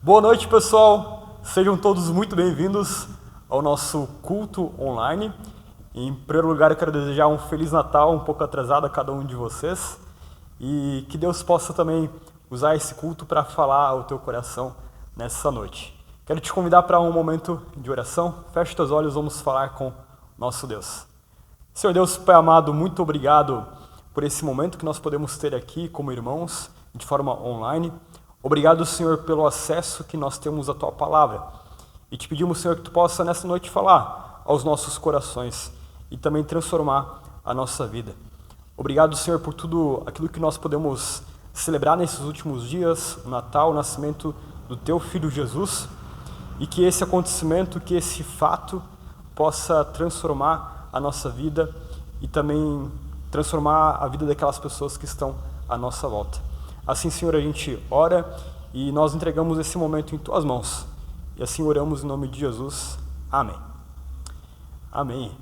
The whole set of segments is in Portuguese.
Boa noite, pessoal. Sejam todos muito bem-vindos ao nosso culto online. Em primeiro lugar, eu quero desejar um Feliz Natal, um pouco atrasado a cada um de vocês. E que Deus possa também usar esse culto para falar ao teu coração nessa noite. Quero te convidar para um momento de oração. Feche teus olhos, vamos falar com nosso Deus. Senhor Deus, Pai amado, muito obrigado por esse momento que nós podemos ter aqui como irmãos, de forma online. Obrigado, Senhor, pelo acesso que nós temos à Tua Palavra. E te pedimos, Senhor, que Tu possa nessa noite falar aos nossos corações e também transformar a nossa vida. Obrigado, Senhor, por tudo aquilo que nós podemos celebrar nesses últimos dias, o Natal, o nascimento do Teu Filho Jesus, e que esse acontecimento, que esse fato possa transformar a nossa vida e também transformar a vida daquelas pessoas que estão à nossa volta. Assim, Senhor, a gente ora e nós entregamos esse momento em Tuas mãos. E assim oramos em nome de Jesus. Amém. Amém.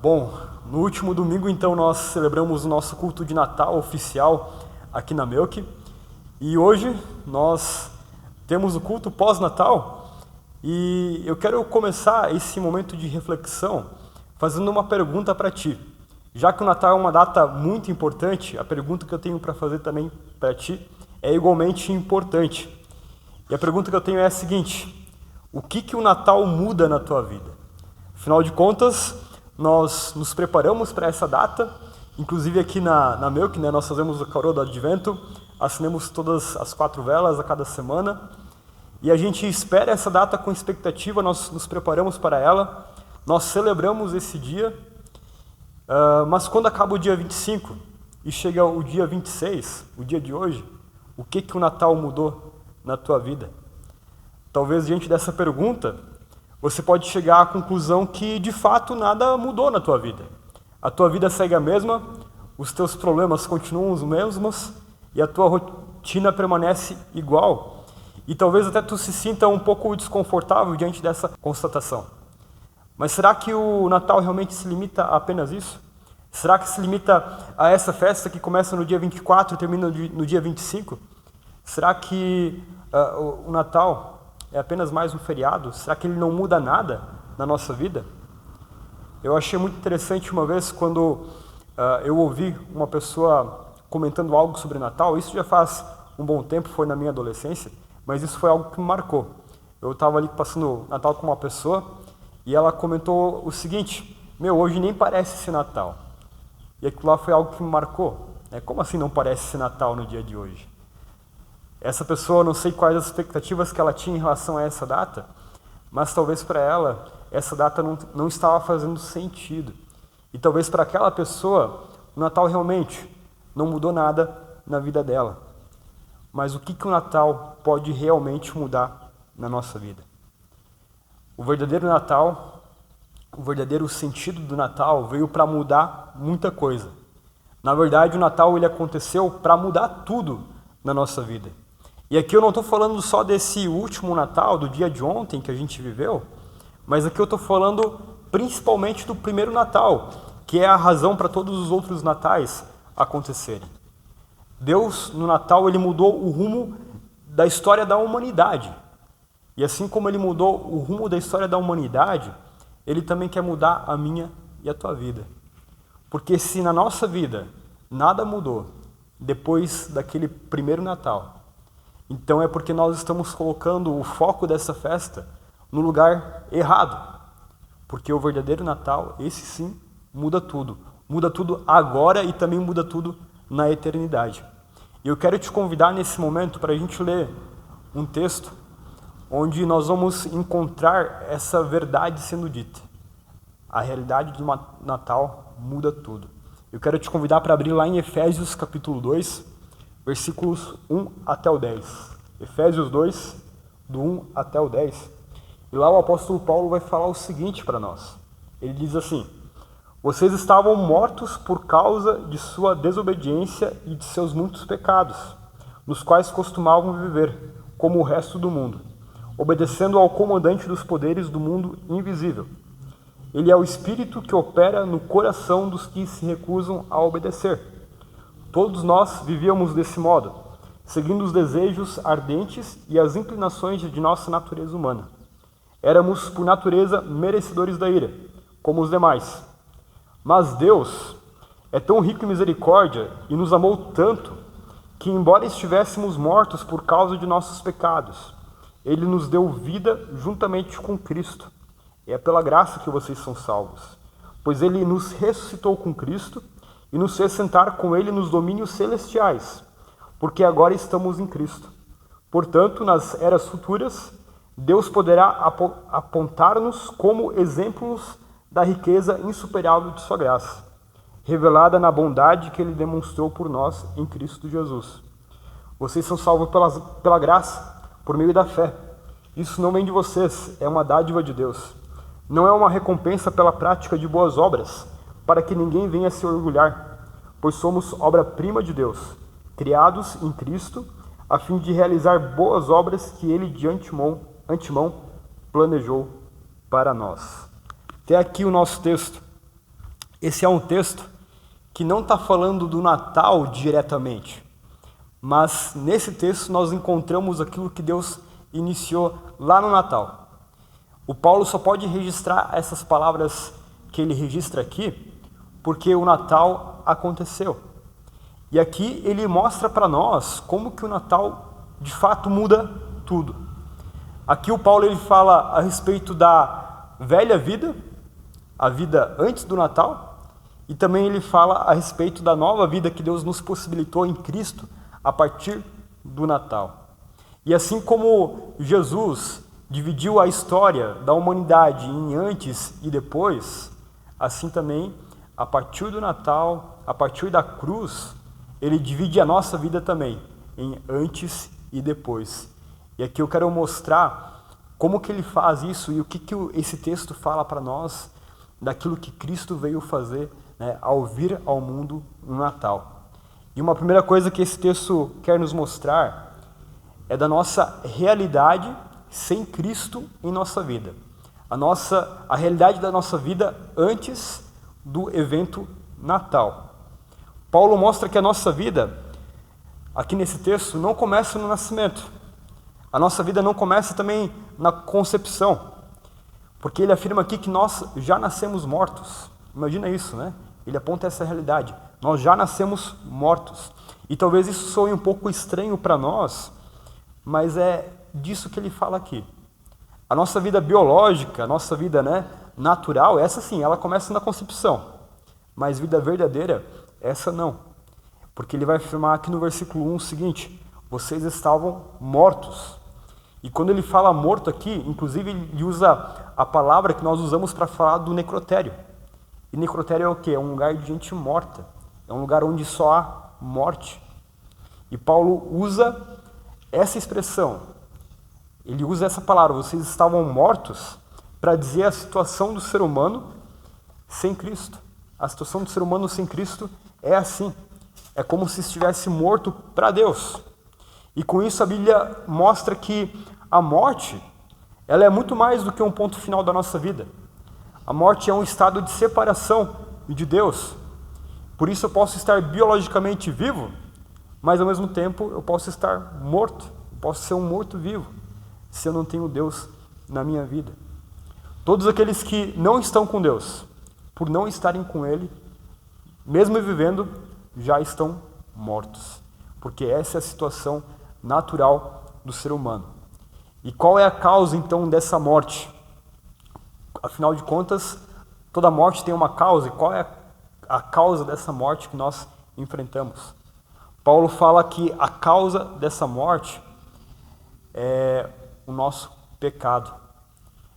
Bom, no último domingo, então, nós celebramos o nosso culto de Natal oficial aqui na Melk. E hoje nós temos o culto pós-Natal. E eu quero começar esse momento de reflexão fazendo uma pergunta para ti. Já que o Natal é uma data muito importante, a pergunta que eu tenho para fazer também para ti é igualmente importante. E a pergunta que eu tenho é a seguinte: o que o Natal muda na tua vida? Afinal de contas, nós nos preparamos para essa data, inclusive aqui na Melk, né, nós fazemos o Carol do Advento, acendemos todas as 4 velas a cada semana, e a gente espera essa data com expectativa, nós nos preparamos para ela, nós celebramos esse dia. Mas quando acaba o dia 25 e chega o dia 26, o dia de hoje, o que o Natal mudou na tua vida? Talvez diante dessa pergunta, você pode chegar à conclusão que de fato nada mudou na tua vida. A tua vida segue a mesma, os teus problemas continuam os mesmos e a tua rotina permanece igual. E talvez até tu se sinta um pouco desconfortável diante dessa constatação. Mas será que o Natal realmente se limita a apenas isso? Será que se limita a essa festa que começa no dia 24 e termina no dia 25? Será que o Natal é apenas mais um feriado? Será que ele não muda nada na nossa vida? Eu achei muito interessante uma vez quando eu ouvi uma pessoa comentando algo sobre Natal. Isso já faz um bom tempo, foi na minha adolescência, mas isso foi algo que me marcou. Eu estava ali passando Natal com uma pessoa e ela comentou o seguinte: hoje nem parece ser Natal. E aquilo lá foi algo que me marcou. Como assim não parece ser Natal no dia de hoje? Essa pessoa, não sei quais as expectativas que ela tinha em relação a essa data, mas talvez para ela, essa data não estava fazendo sentido. E talvez para aquela pessoa, o Natal realmente não mudou nada na vida dela. Mas o que o Natal pode realmente mudar na nossa vida? O verdadeiro Natal, o verdadeiro sentido do Natal veio para mudar muita coisa. Na verdade, o Natal ele aconteceu para mudar tudo na nossa vida. E aqui eu não estou falando só desse último Natal, do dia de ontem que a gente viveu, mas aqui eu estou falando principalmente do primeiro Natal, que é a razão para todos os outros natais acontecerem. Deus, no Natal, ele mudou o rumo da história da humanidade. E assim como ele mudou o rumo da história da humanidade, ele também quer mudar a minha e a tua vida. Porque se na nossa vida nada mudou depois daquele primeiro Natal, então é porque nós estamos colocando o foco dessa festa no lugar errado. Porque o verdadeiro Natal, esse sim, muda tudo. Muda tudo agora e também muda tudo na eternidade. E eu quero te convidar nesse momento para a gente ler um texto onde nós vamos encontrar essa verdade sendo dita. A realidade do Natal muda tudo. Eu quero te convidar para abrir lá em Efésios capítulo 2, versículos 1 até o 10. Efésios 2, do 1 até o 10. E lá o apóstolo Paulo vai falar o seguinte para nós. Ele diz assim: vocês estavam mortos por causa de sua desobediência e de seus muitos pecados, nos quais costumavam viver, como o resto do mundo, obedecendo ao comandante dos poderes do mundo invisível. Ele é o Espírito que opera no coração dos que se recusam a obedecer. Todos nós vivíamos desse modo, seguindo os desejos ardentes e as inclinações de nossa natureza humana. Éramos, por natureza, merecedores da ira, como os demais. Mas Deus é tão rico em misericórdia e nos amou tanto que, embora estivéssemos mortos por causa de nossos pecados, Ele nos deu vida juntamente com Cristo. E é pela graça que vocês são salvos, pois Ele nos ressuscitou com Cristo e nos fez sentar com Ele nos domínios celestiais, porque agora estamos em Cristo. Portanto, nas eras futuras, Deus poderá apontar-nos como exemplos da riqueza insuperável de sua graça, revelada na bondade que Ele demonstrou por nós em Cristo Jesus. Vocês são salvos pela graça, por meio da fé. Isso não vem de vocês, é uma dádiva de Deus. Não é uma recompensa pela prática de boas obras, para que ninguém venha se orgulhar, pois somos obra-prima de Deus, criados em Cristo, a fim de realizar boas obras que Ele de antemão planejou para nós. Até aqui o nosso texto. Esse é um texto que não está falando do Natal diretamente, mas nesse texto nós encontramos aquilo que Deus iniciou lá no Natal. O Paulo só pode registrar essas palavras que ele registra aqui, porque o Natal aconteceu. E aqui ele mostra para nós como que o Natal de fato muda tudo. Aqui o Paulo ele fala a respeito da velha vida, a vida antes do Natal, e também ele fala a respeito da nova vida que Deus nos possibilitou em Cristo a partir do Natal. E assim como Jesus dividiu a história da humanidade em antes e depois, assim também, a partir do Natal, a partir da cruz, Ele divide a nossa vida também em antes e depois. E aqui eu quero mostrar como que Ele faz isso e o que esse texto fala para nós daquilo que Cristo veio fazer, né, ao vir ao mundo no Natal. E uma primeira coisa que esse texto quer nos mostrar é da nossa realidade sem Cristo em nossa vida. A realidade da nossa vida antes do evento Natal. Paulo mostra que a nossa vida, aqui nesse texto, não começa no nascimento. A nossa vida não começa também na concepção, porque ele afirma aqui que nós já nascemos mortos. Imagina isso, né? Ele aponta essa realidade. Nós já nascemos mortos. E talvez isso soe um pouco estranho para nós, mas é disso que ele fala aqui. A nossa vida biológica, a nossa vida, né, natural, essa sim, ela começa na concepção. Mas vida verdadeira, essa não. Porque ele vai afirmar aqui no versículo 1 o seguinte: vocês estavam mortos. E quando ele fala morto aqui, inclusive ele usa a palavra que nós usamos para falar do necrotério. E necrotério é o quê? É um lugar de gente morta. É um lugar onde só há morte. E Paulo usa essa expressão. Ele usa essa palavra, vocês estavam mortos, para dizer a situação do ser humano sem Cristo. A situação do ser humano sem Cristo é assim. É como se estivesse morto para Deus. E com isso a Bíblia mostra que a morte, ela é muito mais do que um ponto final da nossa vida. A morte é um estado de separação de Deus. Por isso eu posso estar biologicamente vivo, mas ao mesmo tempo eu posso estar morto. Eu posso ser um morto-vivo, se eu não tenho Deus na minha vida. Todos aqueles que não estão com Deus, por não estarem com Ele, mesmo vivendo, já estão mortos. Porque essa é a situação natural do ser humano. E qual é a causa, então, dessa morte? Afinal de contas, toda morte tem uma causa. E qual é a causa dessa morte que nós enfrentamos? Paulo fala que a causa dessa morte é o nosso pecado.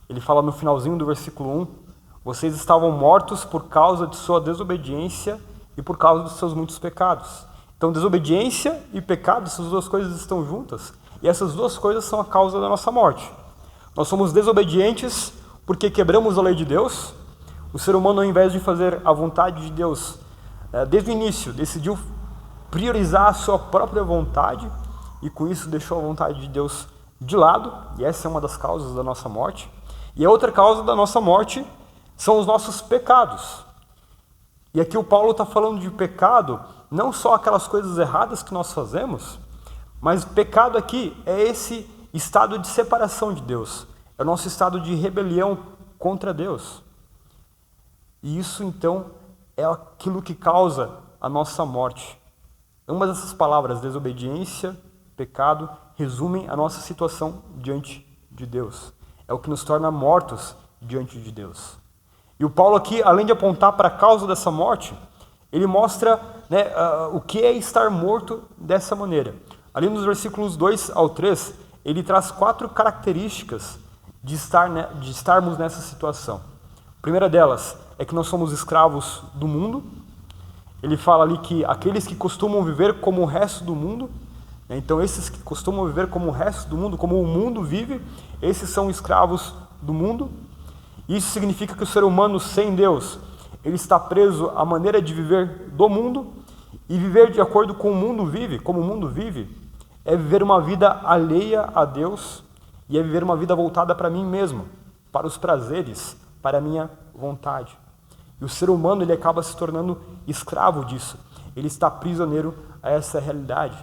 Ele fala no finalzinho do versículo 1, vocês estavam mortos por causa de sua desobediência e por causa dos seus muitos pecados. Então, desobediência e pecado, essas duas coisas estão juntas, e essas duas coisas são a causa da nossa morte. Nós somos desobedientes porque quebramos a lei de Deus. O ser humano, ao invés de fazer a vontade de Deus, desde o início, decidiu priorizar a sua própria vontade, e com isso deixou a vontade de Deus de lado, e essa é uma das causas da nossa morte. E a outra causa da nossa morte são os nossos pecados. E aqui o Paulo está falando de pecado, não só aquelas coisas erradas que nós fazemos, Mas pecado aqui é esse estado de separação de Deus. É o nosso estado de rebelião contra Deus. E isso, então, é aquilo que causa a nossa morte. Ambas essas palavras, desobediência, pecado, resumem a nossa situação diante de Deus. É o que nos torna mortos diante de Deus. E o Paulo aqui, além de apontar para a causa dessa morte, ele mostra, né, o que é estar morto dessa maneira. Ali nos versículos 2 ao 3, ele traz 4 características de estarmos nessa situação. A primeira delas é que nós somos escravos do mundo. Ele fala ali que aqueles que costumam viver como o resto do mundo, né, então esses que costumam viver como o resto do mundo, como o mundo vive, esses são escravos do mundo. Isso significa que o ser humano sem Deus, ele está preso à maneira de viver do mundo, e viver de acordo com o mundo vive, como o mundo vive, é viver uma vida alheia a Deus e é viver uma vida voltada para mim mesmo, para os prazeres, para a minha vontade. E o ser humano, ele acaba se tornando escravo disso. Ele está prisioneiro a essa realidade.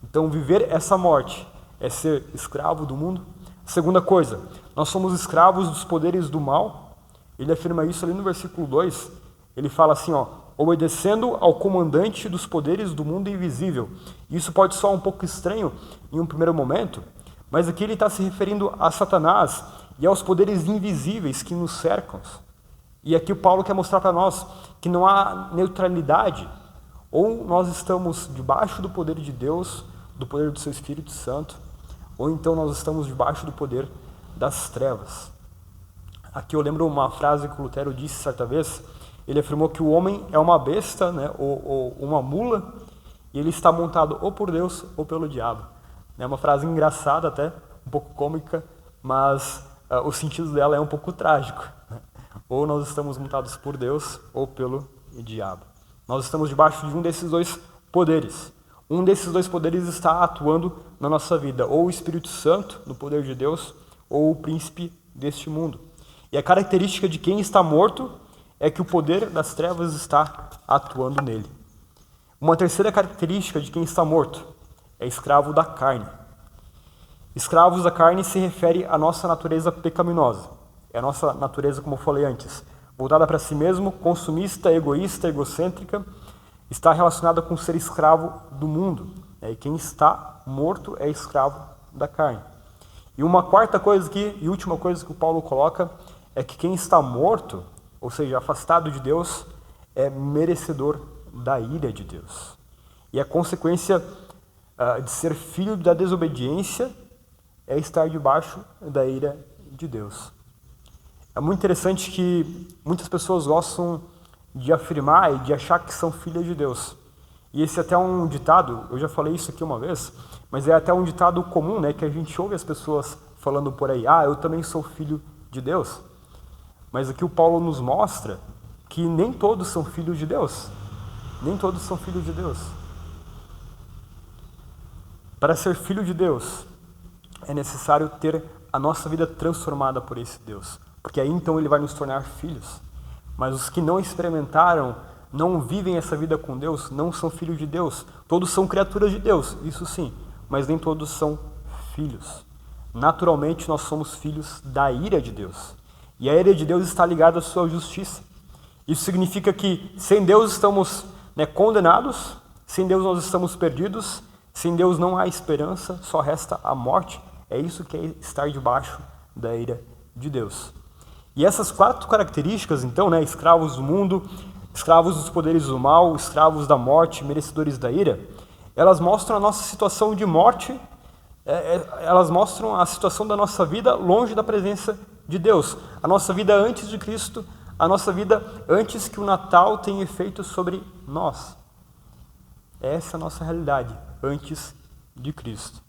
Então, viver essa morte é ser escravo do mundo. Segunda coisa, nós somos escravos dos poderes do mal. Ele afirma isso ali no versículo 2. Ele fala assim, obedecendo ao comandante dos poderes do mundo invisível. Isso pode soar um pouco estranho em um primeiro momento, mas aqui ele está se referindo a Satanás e aos poderes invisíveis que nos cercam. E aqui o Paulo quer mostrar para nós que não há neutralidade. Ou nós estamos debaixo do poder de Deus, do poder do seu Espírito Santo, ou então nós estamos debaixo do poder das trevas. Aqui eu lembro uma frase que o Lutero disse certa vez. Ele afirmou que o homem é uma besta, né, ou uma mula, e ele está montado ou por Deus ou pelo diabo. É uma frase engraçada até, um pouco cômica, mas o sentido dela é um pouco trágico. Né? Ou nós estamos montados por Deus ou pelo diabo. Nós estamos debaixo de um desses dois poderes. Um desses dois poderes está atuando na nossa vida, ou o Espírito Santo, no poder de Deus, ou o príncipe deste mundo. E a característica de quem está morto é que o poder das trevas está atuando nele. Uma terceira característica de quem está morto é escravo da carne. Escravos da carne se refere à nossa natureza pecaminosa. É a nossa natureza, como eu falei antes, voltada para si mesmo, consumista, egoísta, egocêntrica, está relacionada com ser escravo do mundo. E quem está morto é escravo da carne. E uma quarta coisa aqui, e última coisa que o Paulo coloca, é que quem está morto, ou seja, afastado de Deus, é merecedor da ira de Deus. E a consequência de ser filho da desobediência é estar debaixo da ira de Deus. É muito interessante que muitas pessoas gostam de afirmar e de achar que são filhas de Deus. E esse é até um ditado, eu já falei isso aqui uma vez, mas é até um ditado comum, né, que a gente ouve as pessoas falando por aí, eu também sou filho de Deus. Mas aqui o Paulo nos mostra que nem todos são filhos de Deus. Nem todos são filhos de Deus. Para ser filho de Deus, é necessário ter a nossa vida transformada por esse Deus. Porque aí então ele vai nos tornar filhos. Mas os que não experimentaram, não vivem essa vida com Deus, não são filhos de Deus. Todos são criaturas de Deus, isso sim, mas nem todos são filhos. Naturalmente nós somos filhos da ira de Deus. E a ira de Deus está ligada à sua justiça. Isso significa que sem Deus estamos condenados, sem Deus nós estamos perdidos, sem Deus não há esperança, só resta a morte. É isso que é estar debaixo da ira de Deus. E essas 4 características, então, escravos do mundo, escravos dos poderes do mal, escravos da morte, merecedores da ira, elas mostram a nossa situação de morte, elas mostram a situação da nossa vida longe da presença de Deus, a nossa vida antes de Cristo, a nossa vida antes que o Natal tenha efeito sobre nós. Essa é a nossa realidade, antes de Cristo.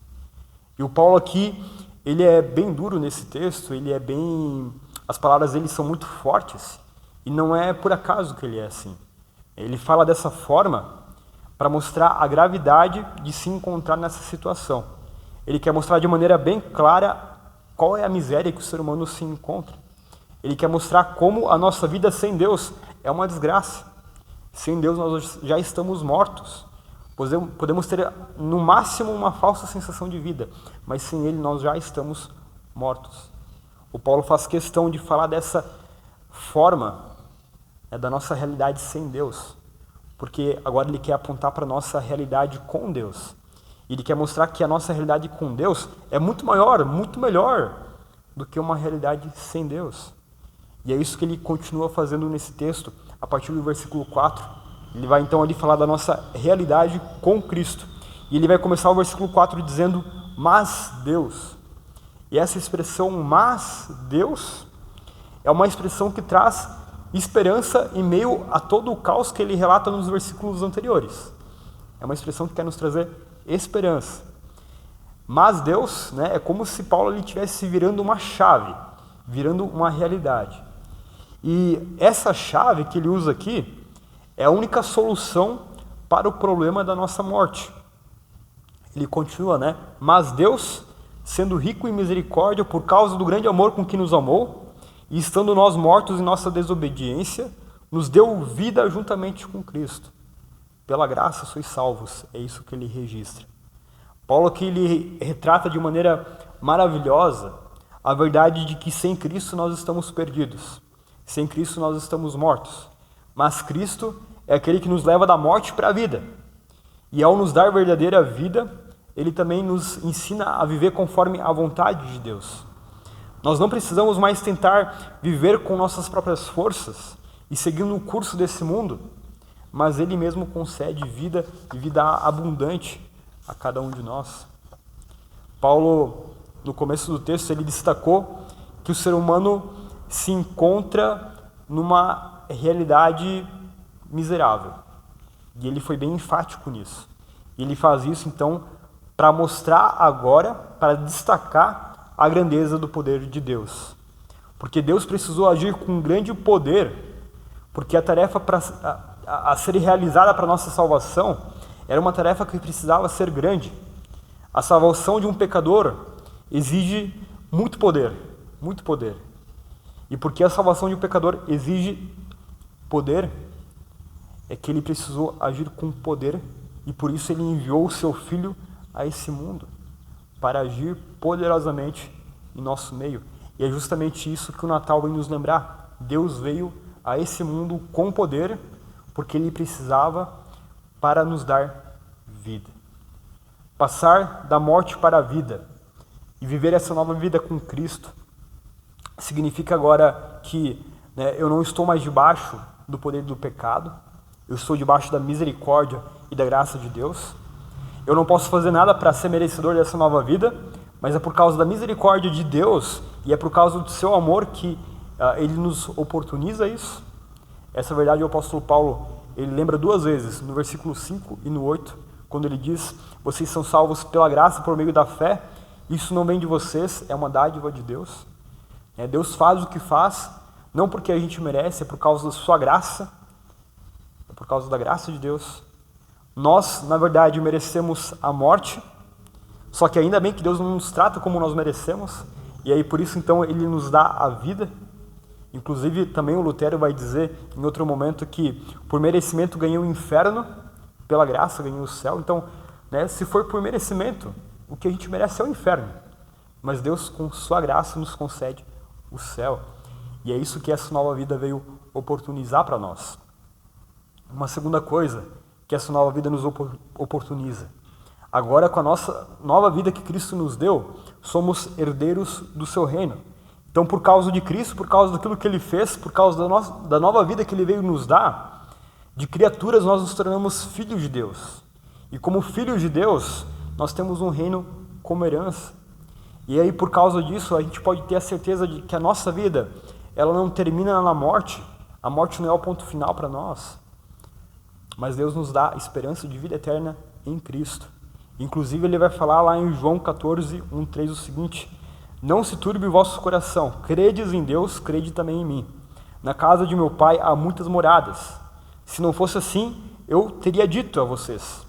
E o Paulo aqui, ele é bem duro nesse texto, as palavras dele são muito fortes, e não é por acaso que ele é assim. Ele fala dessa forma para mostrar a gravidade de se encontrar nessa situação. Ele quer mostrar de maneira bem clara qual é a miséria que o ser humano se encontra. Ele quer mostrar como a nossa vida sem Deus é uma desgraça. Sem Deus nós já estamos mortos. Podemos ter, no máximo, uma falsa sensação de vida, mas sem Ele nós já estamos mortos. O Paulo faz questão de falar dessa forma, da nossa realidade sem Deus, porque agora ele quer apontar para a nossa realidade com Deus. Ele quer mostrar que a nossa realidade com Deus é muito maior, muito melhor do que uma realidade sem Deus. E é isso que ele continua fazendo nesse texto, a partir do versículo 4. Ele vai então ali falar da nossa realidade com Cristo. E ele vai começar o versículo 4 dizendo, mas Deus. E essa expressão, mas Deus, é uma expressão que traz esperança em meio a todo o caos que ele relata nos versículos anteriores. É uma expressão que quer nos trazer esperança. Mas Deus, é como se Paulo estivesse virando uma chave, virando uma realidade. E essa chave que ele usa aqui é a única solução para o problema da nossa morte. Ele continua, mas Deus, sendo rico em misericórdia por causa do grande amor com que nos amou, e estando nós mortos em nossa desobediência, nos deu vida juntamente com Cristo. Pela graça sois salvos, é isso que ele registra. Paulo aqui ele retrata de maneira maravilhosa a verdade de que sem Cristo nós estamos perdidos, sem Cristo nós estamos mortos, mas Cristo é aquele que nos leva da morte para a vida. E ao nos dar verdadeira vida, ele também nos ensina a viver conforme a vontade de Deus. Nós não precisamos mais tentar viver com nossas próprias forças e seguindo o curso desse mundo, mas Ele mesmo concede vida e vida abundante a cada um de nós. Paulo, no começo do texto, ele destacou que o ser humano se encontra numa realidade miserável. E ele foi bem enfático nisso. E ele faz isso, então, para mostrar agora, para destacar a grandeza do poder de Deus. Porque Deus precisou agir com um grande poder, porque a tarefa a ser realizada para a nossa salvação era uma tarefa que precisava ser grande. A salvação de um pecador exige muito poder, muito poder. E porque a salvação de um pecador exige poder, é que ele precisou agir com poder, e por isso ele enviou o seu Filho a esse mundo, para agir poderosamente em nosso meio. E é justamente isso que o Natal vem nos lembrar. Deus veio a esse mundo com poder, porque Ele precisava para nos dar vida. Passar da morte para a vida e viver essa nova vida com Cristo significa agora que eu não estou mais debaixo do poder do pecado, eu estou debaixo da misericórdia e da graça de Deus. Eu não posso fazer nada para ser merecedor dessa nova vida, mas é por causa da misericórdia de Deus e é por causa do seu amor que Ele nos oportuniza isso. Essa verdade o apóstolo Paulo, ele lembra duas vezes, no versículo 5 e no 8, quando ele diz, vocês são salvos pela graça por meio da fé, isso não vem de vocês, é uma dádiva de Deus. Deus faz o que faz, não porque a gente merece, é por causa da sua graça, é por causa da graça de Deus. Nós, na verdade, merecemos a morte, só que ainda bem que Deus não nos trata como nós merecemos, e aí por isso então Ele nos dá a vida. Inclusive também o Lutero vai dizer em outro momento que por merecimento ganhei o inferno, pela graça ganhei o céu. Então, se for por merecimento, o que a gente merece é o inferno, mas Deus com sua graça nos concede o céu, e é isso que essa nova vida veio oportunizar para nós. Uma segunda coisa que essa nova vida nos oportuniza. Agora, com a nossa nova vida que Cristo nos deu, somos herdeiros do seu reino. Então, por causa de Cristo, por causa daquilo que Ele fez, por causa da nova vida que Ele veio nos dar, de criaturas nós nos tornamos filhos de Deus. E como filhos de Deus, nós temos um reino como herança. E aí, por causa disso, a gente pode ter a certeza de que a nossa vida, ela não termina na morte. A morte não é o ponto final para nós. Mas Deus nos dá esperança de vida eterna em Cristo. Inclusive, Ele vai falar lá em João 14, 1-3 o seguinte: não se turbe o vosso coração, credes em Deus, crede também em mim. Na casa de meu Pai há muitas moradas. Se não fosse assim, eu teria dito a vocês,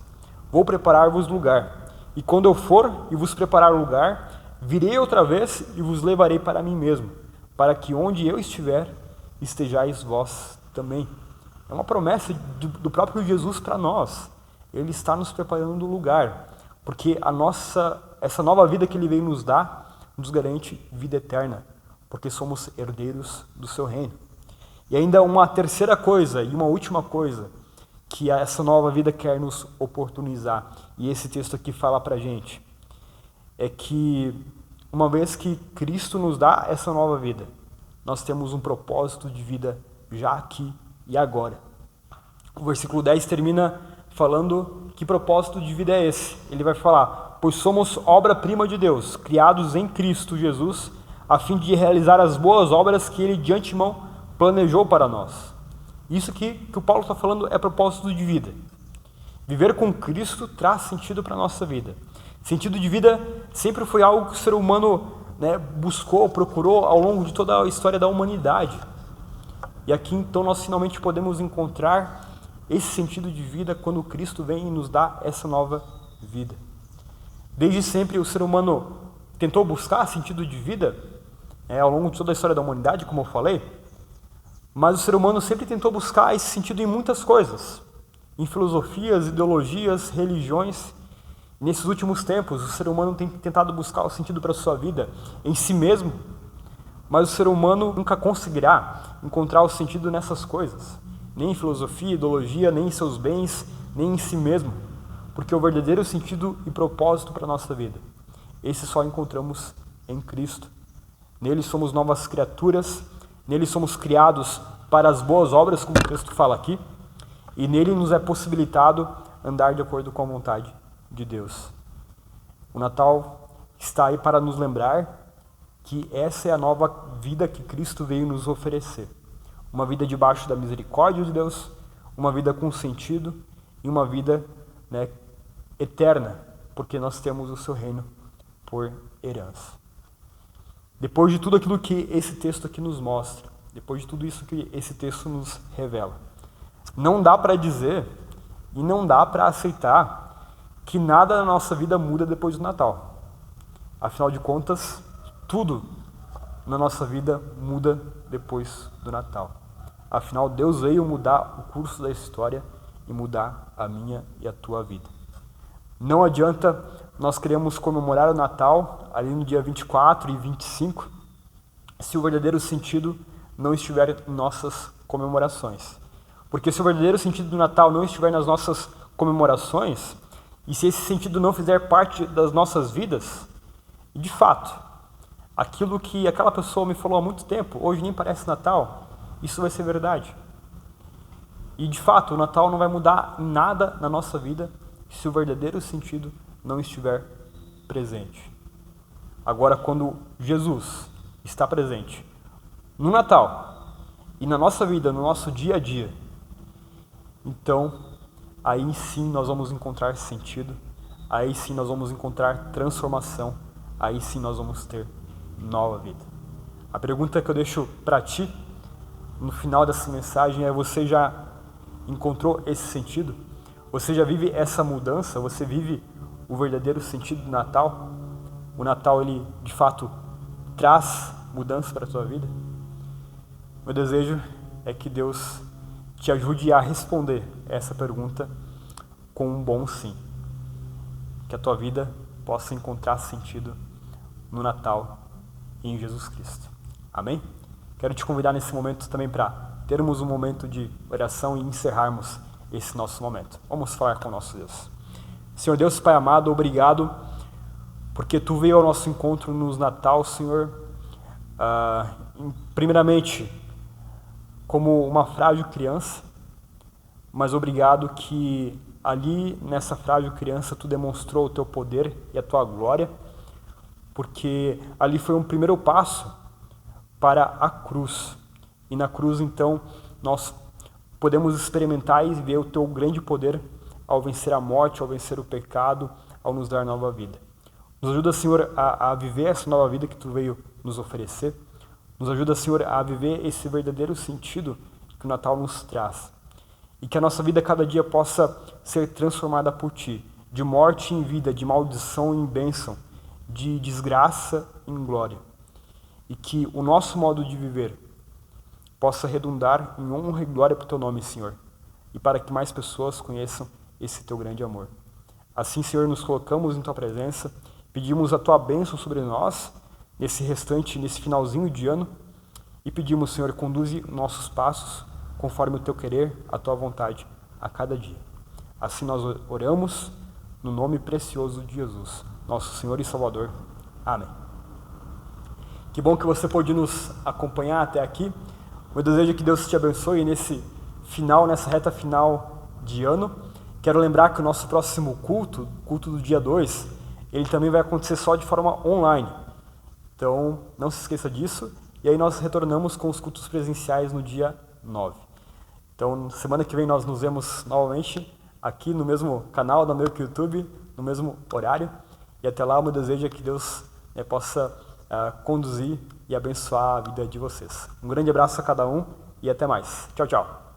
vou preparar-vos lugar. E quando eu for e vos preparar lugar, virei outra vez e vos levarei para mim mesmo, para que onde eu estiver, estejais vós também. É uma promessa do próprio Jesus para nós. Ele está nos preparando um lugar, porque essa nova vida que Ele veio nos dar, nos garante vida eterna, porque somos herdeiros do seu reino. E ainda uma terceira coisa e uma última coisa que essa nova vida quer nos oportunizar, e esse texto aqui fala pra gente, é que uma vez que Cristo nos dá essa nova vida, nós temos um propósito de vida já aqui e agora. O versículo 10 termina falando que propósito de vida é esse. Ele vai falar: pois somos obra-prima de Deus, criados em Cristo Jesus, a fim de realizar as boas obras que Ele de antemão planejou para nós. Isso que o Paulo está falando é propósito de vida. Viver com Cristo traz sentido para a nossa vida. Sentido de vida sempre foi algo que o ser humano, buscou, procurou ao longo de toda a história da humanidade. E aqui então nós finalmente podemos encontrar esse sentido de vida quando Cristo vem e nos dá essa nova vida. Desde sempre o ser humano tentou buscar sentido de vida, ao longo de toda a história da humanidade, como eu falei, mas o ser humano sempre tentou buscar esse sentido em muitas coisas, em filosofias, ideologias, religiões. Nesses últimos tempos, o ser humano tem tentado buscar o sentido para a sua vida em si mesmo, mas o ser humano nunca conseguirá encontrar o sentido nessas coisas, nem em filosofia, ideologia, nem em seus bens, nem em si mesmo, porque o verdadeiro sentido e propósito para a nossa vida, esse só encontramos em Cristo. Nele somos novas criaturas, nele somos criados para as boas obras, como o texto fala aqui, e nele nos é possibilitado andar de acordo com a vontade de Deus. O Natal está aí para nos lembrar que essa é a nova vida que Cristo veio nos oferecer. Uma vida debaixo da misericórdia de Deus, uma vida com sentido e uma vida eterna, porque nós temos o seu reino por herança. Depois de tudo aquilo que esse texto aqui nos mostra, depois de tudo isso que esse texto nos revela, não dá para dizer e não dá para aceitar que nada na nossa vida muda depois do Natal. Afinal de contas, tudo na nossa vida muda depois do Natal. Afinal, Deus veio mudar o curso da história e mudar a minha e a tua vida. Não adianta nós queremos comemorar o Natal ali no dia 24 e 25, se o verdadeiro sentido não estiver em nossas comemorações. Porque se o verdadeiro sentido do Natal não estiver nas nossas comemorações, e se esse sentido não fizer parte das nossas vidas, de fato, aquilo que aquela pessoa me falou há muito tempo, hoje nem parece Natal, isso vai ser verdade. E de fato, o Natal não vai mudar nada na nossa vida se o verdadeiro sentido não estiver presente. Agora, quando Jesus está presente no Natal e na nossa vida, no nosso dia a dia, então aí sim nós vamos encontrar sentido, aí sim nós vamos encontrar transformação, aí sim nós vamos ter nova vida. A pergunta que eu deixo para ti no final dessa mensagem é: você já encontrou esse sentido? Você já vive essa mudança? Você vive o verdadeiro sentido do Natal? O Natal, ele de fato traz mudança para a tua vida? Meu desejo é que Deus te ajude a responder essa pergunta com um bom sim. Que a tua vida possa encontrar sentido no Natal e em Jesus Cristo. Amém? Quero te convidar nesse momento também para termos um momento de oração e encerrarmos esse nosso momento. Vamos falar com o nosso Deus. Senhor Deus, Pai amado, obrigado porque Tu veio ao nosso encontro no Natal, Senhor, primeiramente como uma frágil criança, mas obrigado que ali nessa frágil criança Tu demonstrou o Teu poder e a Tua glória, porque ali foi um primeiro passo para a cruz, e na cruz então nós podemos experimentar e ver o Teu grande poder ao vencer a morte, ao vencer o pecado, ao nos dar nova vida. Nos ajuda, Senhor, a viver essa nova vida que Tu veio nos oferecer. Nos ajuda, Senhor, a viver esse verdadeiro sentido que o Natal nos traz. E que a nossa vida cada dia possa ser transformada por Ti, de morte em vida, de maldição em bênção, de desgraça em glória. E que o nosso modo de viver possa redundar em honra e glória para o Teu nome, Senhor. E para que mais pessoas conheçam esse teu grande amor. Assim, Senhor, nos colocamos em tua presença, pedimos a tua bênção sobre nós, nesse finalzinho de ano, e pedimos, Senhor, conduze nossos passos conforme o teu querer, a tua vontade, a cada dia. Assim nós oramos no nome precioso de Jesus, nosso Senhor e Salvador. Amém. Que bom que você pôde nos acompanhar até aqui. Meu desejo é que Deus te abençoe nessa reta final de ano. Quero lembrar que o nosso próximo culto do dia 2, ele também vai acontecer só de forma online. Então, não se esqueça disso. E aí nós retornamos com os cultos presenciais no dia 9. Então, semana que vem nós nos vemos novamente aqui no mesmo canal, no meu YouTube, no mesmo horário. E até lá, o meu desejo é que Deus possa conduzir e abençoar a vida de vocês. Um grande abraço a cada um e até mais. Tchau, tchau.